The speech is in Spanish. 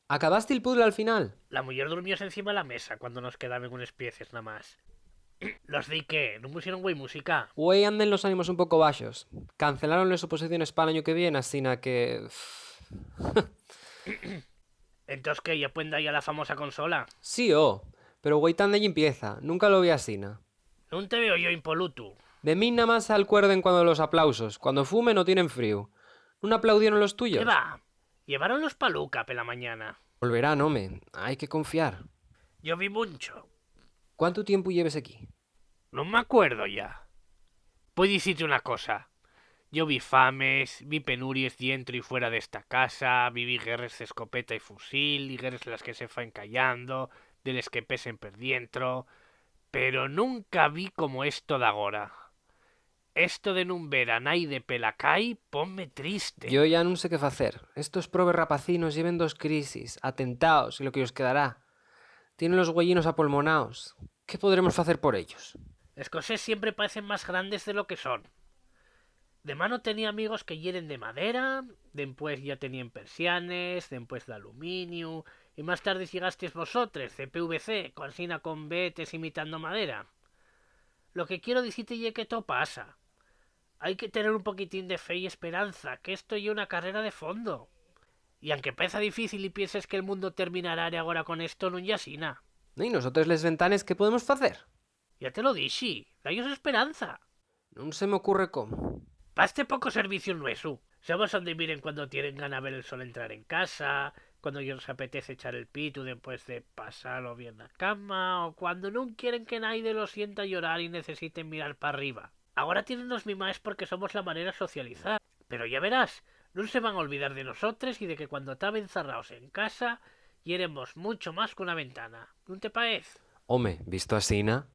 ¿Acabaste el puzzle al final? La muller durmióse encima de la mesa cuando nos quedaban unas piezas nada más. Los di que no pusieron güey música. Güey, anden los ánimos un poco bajos. Cancelaron las oposiciones para el año que viene, así que... Entonces que ya pueden dar ya la famosa consola. Sí, pero güey tan de empieza. Nunca lo vi así, na. No te veo yo impoluto. De mí nada más se acuerden cuando los aplausos. Cuando fume no tienen frío. ¿No aplaudieron los ¿Qué tuyos? va? Llevaron los paluca pe la mañana. Volverán, hombre. Hay que confiar. Yo vi mucho. ¿Cuánto tiempo lleves aquí? No me acuerdo ya. Puedo decirte una cosa. Yo vi fames, vi penurias dentro y fuera de esta casa, viví guerras de escopeta y fusil, y guerras de las que se fan callando, de las que pesen per dentro, pero nunca vi como esto de agora. Esto de nun ver a naide pela cai, ponme triste. Yo ya no sé qué hacer. Estos probes rapacinos lleven dos crisis, atentados y lo que os quedará. Tienen los güellinos apolmonaos. ¿Qué podremos hacer por ellos? Las cosas siempre parecen más grandes de lo que son. De mano tenía amigos que hieren de madera, después ya tenían persianes, después de aluminio, y más tarde llegasteis vosotros, de PVC, consina con betes imitando madera. Lo que quiero decirte es que todo pasa. Hay que tener un poquitín de fe y esperanza, que esto es una carrera de fondo. Y aunque pesa difícil y pienses que el mundo terminará ahora con esto, no ya sina. ¿Y nosotros les ventanes qué podemos hacer? Ya te lo dije, dayos esperanza. No se me ocurre cómo. Pa' este poco servicio nuestro. Sabes dónde miren cuando tienen ganas de ver el sol entrar en casa, cuando ellos les apetece echar el pitu después de pasarlo bien en la cama, o cuando no quieren que nadie lo sienta llorar y necesiten mirar para arriba. Ahora tienen los mimaes porque somos la manera de socializar. Pero ya verás, no se van a olvidar de nosotros y de que cuando estaban encerrados en casa, hieremos mucho más que una ventana. ¿No te parece? Home, visto así, ¿na?